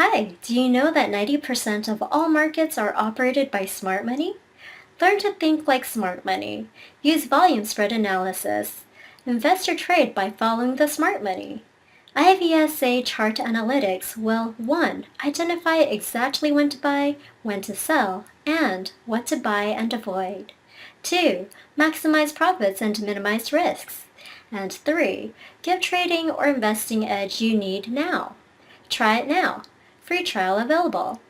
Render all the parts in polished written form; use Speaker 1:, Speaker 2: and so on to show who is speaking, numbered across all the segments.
Speaker 1: Hi, do you know that 90% of all markets are operated by smart money? Learn to think like smart money. Use volume spread analysis. Invest or trade by following the smart money. IVSA chart analytics will 1. Identify exactly when to buy, when to sell, and what to buy and avoid. 2. Maximize profits and minimize risks. And 3. Give trading or investing edge you need now. Try it now. Free trial available.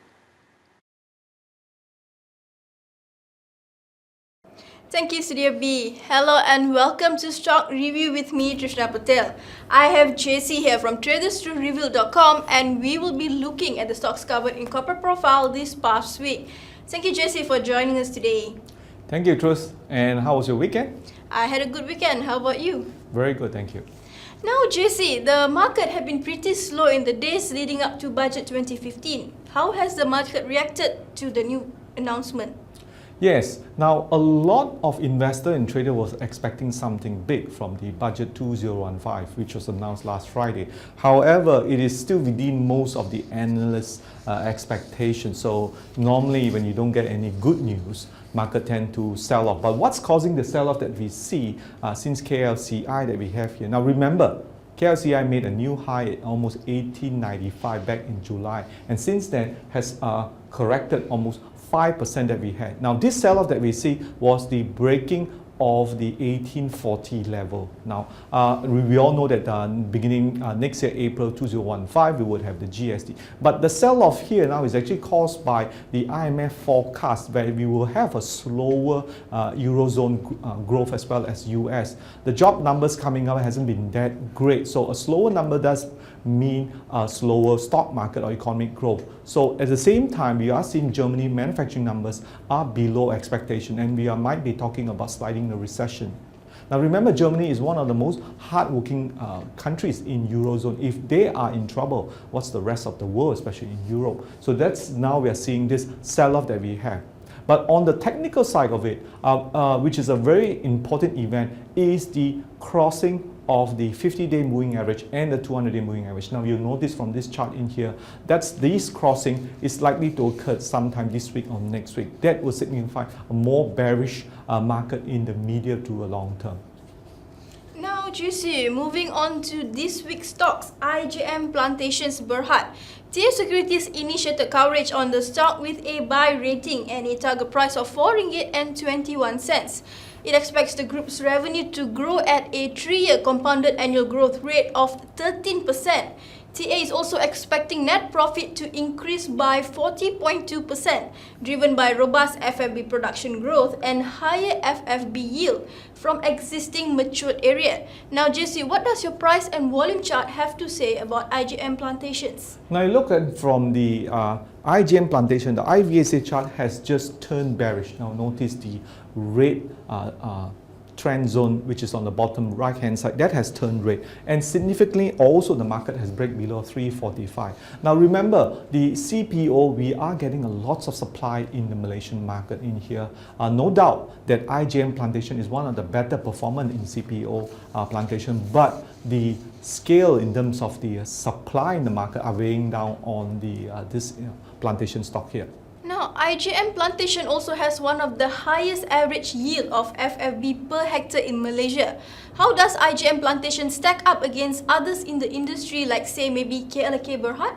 Speaker 2: Thank you, Studio B. Hello and welcome to Stock Review with me, Trishna Patel. I have JC here from TradersToReveal.com and we will be looking at the stocks covered in corporate profile this past week. Thank you, JC, for joining us today.
Speaker 3: Thank you, Truth. And how was your weekend?
Speaker 2: I had a good weekend. How about you?
Speaker 3: Very good, thank you.
Speaker 2: Now, JC, the market had been pretty slow in the days leading up to Budget 2015. How has the market reacted to the new announcement?
Speaker 3: Yes, now a lot of investor and trader was expecting something big from the Budget 2015, which was announced last Friday. However, it is still within most of the analysts' expectations. So normally when you don't get any good news, market tend to sell off. But what's causing the sell-off that we see since KLCI that we have here? Now remember, KLCI made a new high at almost 1895 back in July, and since then has corrected almost 5% that we had. Now this sell-off that we see was the breaking of the 1840 level. Now we all know that beginning next year, April 2015, we would have the GST. But the sell-off here now is actually caused by the IMF forecast where we will have a slower Eurozone growth as well as US. The job numbers coming out hasn't been that great. So a slower number does mean a slower stock market or economic growth. So at the same time, we are seeing Germany manufacturing numbers are below expectation, and we might be talking about sliding the recession. Now remember, Germany is one of the most hardworking countries in Eurozone. If they are in trouble, what's the rest of the world, especially in Europe? So that's now we are seeing this sell-off that we have. But on the technical side of it, which is a very important event, is the crossing of the 50-day moving average and the 200-day moving average. Now you'll notice from this chart in here, that's this crossing is likely to occur sometime this week or next week. That will signify a more bearish market in the medium to a long term.
Speaker 2: Now, JC, moving on to this week's stocks, IJM Plantation's Berhad. TF Securities initiated coverage on the stock with a buy rating and a target price of RM4.21. It expects the group's revenue to grow at a 3-year compounded annual growth rate of 13%. TA is also expecting net profit to increase by 40.2%, driven by robust FFB production growth and higher FFB yield from existing matured area. Now, JC, what does your price and volume chart have to say about IJM Plantations?
Speaker 3: Now you look at from the IJM Plantation, the IVSA chart has just turned bearish. Now notice the red trend zone, which is on the bottom right hand side, that has turned red, and significantly also the market has break below 345. Now remember, the CPO, we are getting a lots of supply in the Malaysian market in here. No doubt that IJM Plantation is one of the better performance in CPO Plantation, but the scale in terms of the supply in the market are weighing down on the this plantation stock here.
Speaker 2: Now, IJM Plantation also has one of the highest average yield of FFB per hectare in Malaysia. How does IJM Plantation stack up against others in the industry like say maybe KLK Berhad?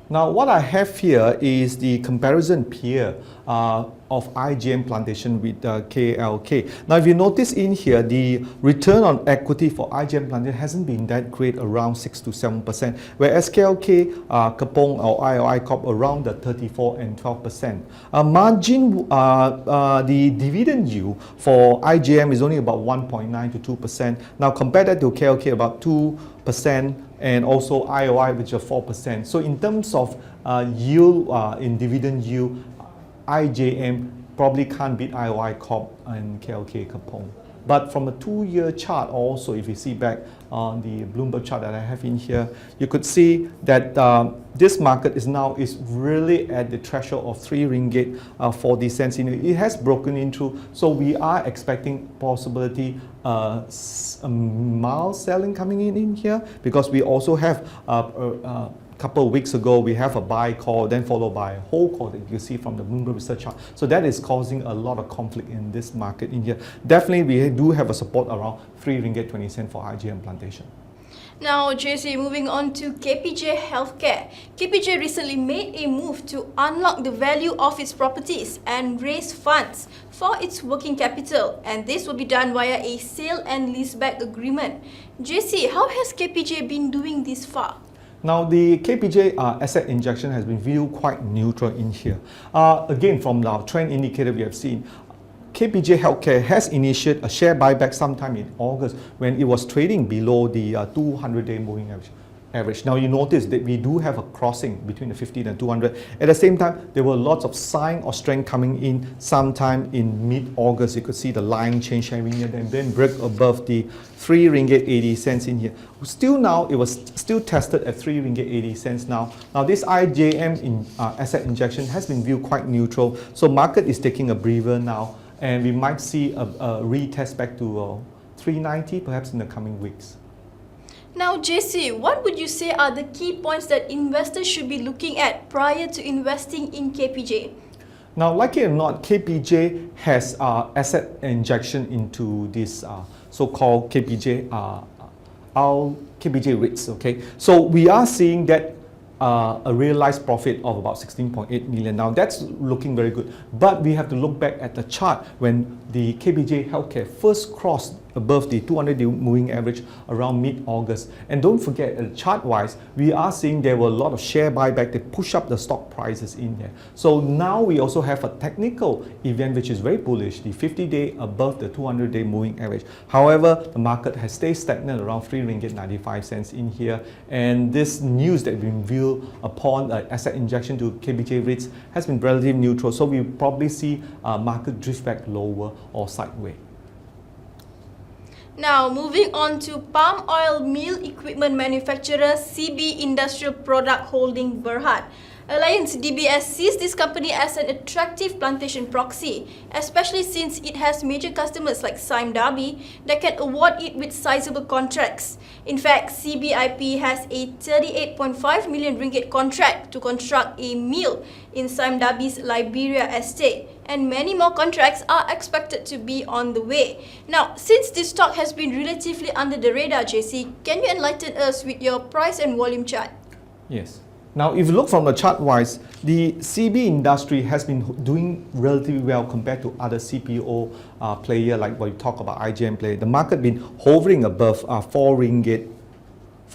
Speaker 3: Now what I have here is the comparison peer of IJM Plantation with KLK. Now if you notice in here, the return on equity for IJM Plantation hasn't been that great, around 6 to 7%, whereas KLK Kapong or IOI Corp around the 34 and 12%. Margin, the dividend yield for IJM is only about 1.9 to 2%. Now compare that to KLK, about 2%, and also IOI, which are 4%. So in terms of yield, in dividend yield, IJM probably can't beat IOI Corp and KLK Kapong. But from a 2-year chart also, if you see back on the Bloomberg chart that I have in here, you could see that this market is now really at the threshold of 3 ringgit 40 cents. It has broken into, so we are expecting possibility mild selling coming in here, because we also have couple of weeks ago, we have a buy call, then followed by a hold call that you see from the Bloomberg research chart. So that is causing a lot of conflict in this market in here. Definitely, we do have a support around 3 ringgit 20 cent for IJM Plantation.
Speaker 2: Now, JC, moving on to KPJ Healthcare. KPJ recently made a move to unlock the value of its properties and raise funds for its working capital, and this will be done via a sale and leaseback agreement. JC, how has KPJ been doing this far?
Speaker 3: Now, the KPJ asset injection has been viewed quite neutral in here. Again, from our trend indicator we have seen, KPJ Healthcare has initiated a share buyback sometime in August when it was trading below the 200-day moving average. Now you notice that we do have a crossing between the 50 and 200. At the same time, there were lots of sign of strength coming in sometime in mid-August. You could see the line change having here and then break above the 3 ringgit 80 cents in here. Still now, it was still tested at 3 ringgit 80 cents now. Now this IJM asset injection has been viewed quite neutral. So market is taking a breather now. And we might see a retest back to 390 perhaps in the coming weeks.
Speaker 2: Now, JC, what would you say are the key points that investors should be looking at prior to investing in KPJ?
Speaker 3: Now, like it or not, KPJ has asset injection into this so-called KPJ REITs. Okay, so we are seeing that a realized profit of about 16.8 million. Now that's looking very good, but we have to look back at the chart when the KPJ Healthcare first crossed above the 200-day moving average around mid-August. And don't forget, chart-wise, we are seeing there were a lot of share buyback that push up the stock prices in there. So now we also have a technical event which is very bullish, the 50-day above the 200-day moving average. However, the market has stayed stagnant around 3 ringgit 95 cents in here, and this news that we revealed upon asset injection to KPJ REITs has been relatively neutral. So we probably see market drift back lower or sideways.
Speaker 2: Now, moving on to palm oil mill equipment manufacturer CB Industrial Product Holding Berhad. Alliance DBS sees this company as an attractive plantation proxy, especially since it has major customers like Sime Darby that can award it with sizable contracts. In fact, CBIP has a 38.5 million ringgit contract to construct a mill in Sime Darby's Liberia estate, and many more contracts are expected to be on the way. Now, since this stock has been relatively under the radar, JC, can you enlighten us with your price and volume chart?
Speaker 3: Yes. Now, if you look from the chart-wise, the CB industry has been doing relatively well compared to other CPO player, like what you talk about IJM player. The market been hovering above 4 ringgit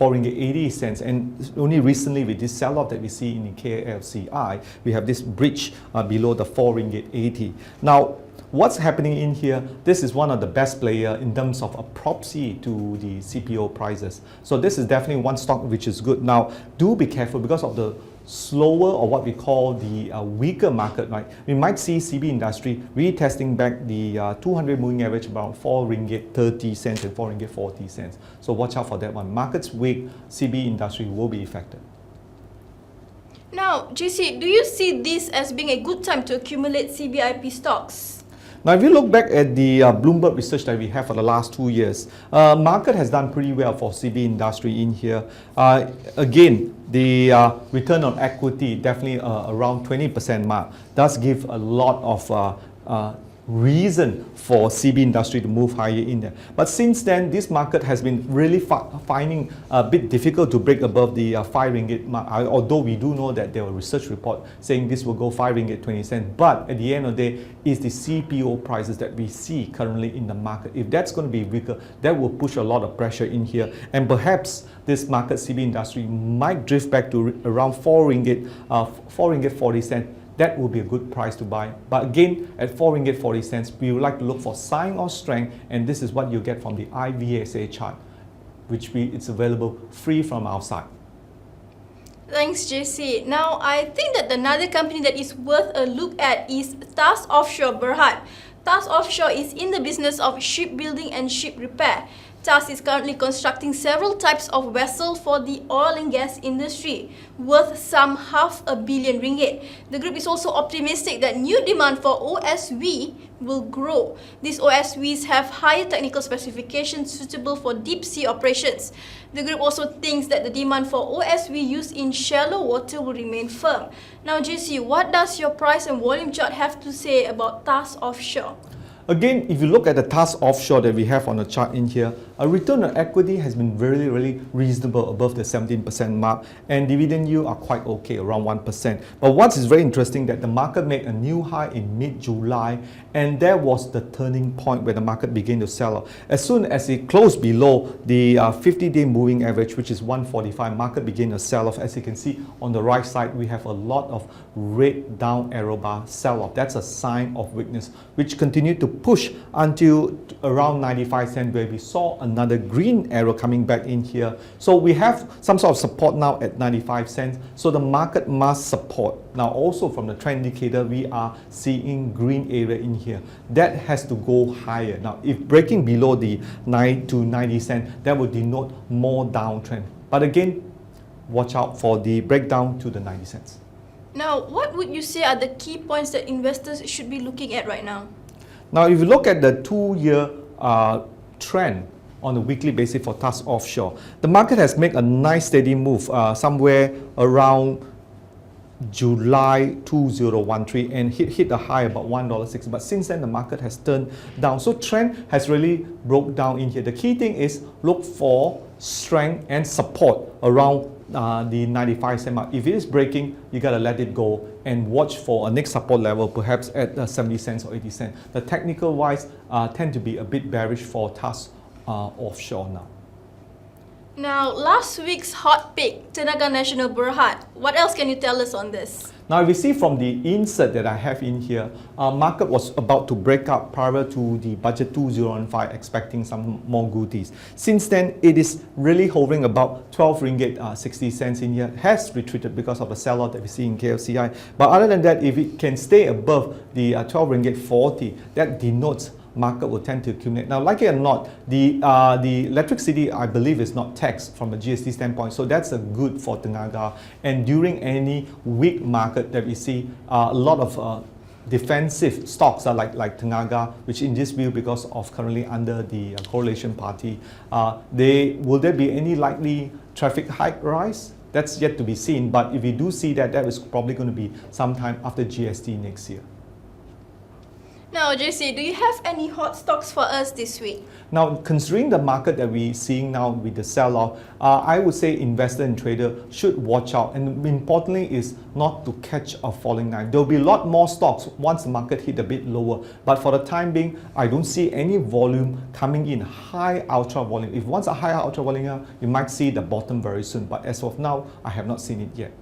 Speaker 3: 80 cents, and only recently with this sell-off that we see in the KLSE, we have this breach below the 4 ringgit 80. Now, what's happening in here, this is one of the best player in terms of a proxy to the CPO prices. So this is definitely one stock which is good. Now, do be careful because of the slower or what we call the weaker market, right? We might see CB industry retesting back the 200 moving average about 4 ringgit 30 cents and 4 ringgit 40 cents. So watch out for that one. Markets weak, CB industry will be affected.
Speaker 2: Now, JC, do you see this as being a good time to accumulate CBIP stocks?
Speaker 3: Now, if you look back at the Bloomberg research that we have for the last 2 years, market has done pretty well for CB industry in here. Again, the return on equity definitely around 20% mark does give a lot of reason for CB industry to move higher in there. But since then, this market has been really finding a bit difficult to break above the 5 ringgit mark, although we do know that there were research report saying this will go 5 ringgit 20 cents. But at the end of the day, it's the CPO prices that we see currently in the market. If that's going to be weaker, that will push a lot of pressure in here. And perhaps this market CB industry might drift back to around 4 ringgit 40 cents. That will be a good price to buy. But again, at 4 ringgit 40 cents, we would like to look for sign of strength, and this is what you get from the IVSA chart, which it's available free from our site.
Speaker 2: Thanks, JC. Now, I think that another company that is worth a look at is Tas Offshore Berhad. Tas Offshore is in the business of shipbuilding and ship repair. TAS is currently constructing several types of vessels for the oil and gas industry, worth some R500 million. The group is also optimistic that new demand for OSV will grow. These OSVs have higher technical specifications suitable for deep sea operations. The group also thinks that the demand for OSV used in shallow water will remain firm. Now, JC, what does your price and volume chart have to say about TAS Offshore?
Speaker 3: Again, if you look at the TAS Offshore that we have on the chart in here, a return on equity has been really reasonable, above the 17% mark, and dividend yield are quite okay, around 1%. But what is very interesting that the market made a new high in mid-July, and that was the turning point where the market began to sell off. As soon as it closed below the 50-day moving average, which is 145, market began to sell off. As you can see on the right side, we have a lot of red down arrow bar sell off. That's a sign of weakness, which continued to push until around 95 cents, where we saw another green arrow coming back in here. So we have some sort of support now at 95 cents. So the market must support. Now also from the trend indicator, we are seeing green area in here. That has to go higher. Now if breaking below the 9 to 90 cents, that would denote more downtrend. But again, watch out for the breakdown to the 90 cents.
Speaker 2: Now, what would you say are the key points that investors should be looking at right now?
Speaker 3: Now, if you look at the 2-year trend on a weekly basis for TAS Offshore, the market has made a nice steady move somewhere around July 2013 and hit a high about $1.60. But since then, the market has turned down. So trend has really broke down in here. The key thing is look for strength and support around the 95 cent mark. If it is breaking, you got to let it go and watch for a next support level, perhaps at 70 cents or 80 cents. The technical wise tend to be a bit bearish for TAS Offshore now.
Speaker 2: Now, last week's hot pick, Tenaga National Berhad. What else can you tell us on this?
Speaker 3: Now, if you see from the insert that I have in here, market was about to break up prior to the budget 2015, expecting some more goodies. Since then, it is really hovering about 12 ringgit 60 cents in here. Has retreated because of the sell-out that we see in KLSE. But other than that, if it can stay above the 12 ringgit 40, that denotes market will tend to accumulate. Now, like it or not, the electricity, I believe, is not taxed from a GST standpoint, so that's a good for Tinaga. And during any weak market that we see, a lot of defensive stocks are like Tinaga, which in this view, because of currently under the correlation party, will there be any likely traffic hike rise? That's yet to be seen. But if we do see that, that is probably going to be sometime after GST next year.
Speaker 2: Now, JC, do you have any hot stocks for us this week?
Speaker 3: Now, considering the market that we're seeing now with the sell-off, I would say investor and trader should watch out. And importantly is not to catch a falling knife. There will be a lot more stocks once the market hit a bit lower. But for the time being, I don't see any volume coming in, high ultra volume. If once a higher ultra volume, you might see the bottom very soon. But as of now, I have not seen it yet.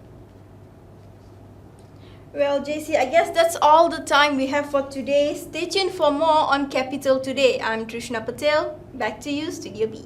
Speaker 2: Well, JC, I guess that's all the time we have for today. Stay tuned for more on Capital Today. I'm Trishna Patel. Back to you, Studio B.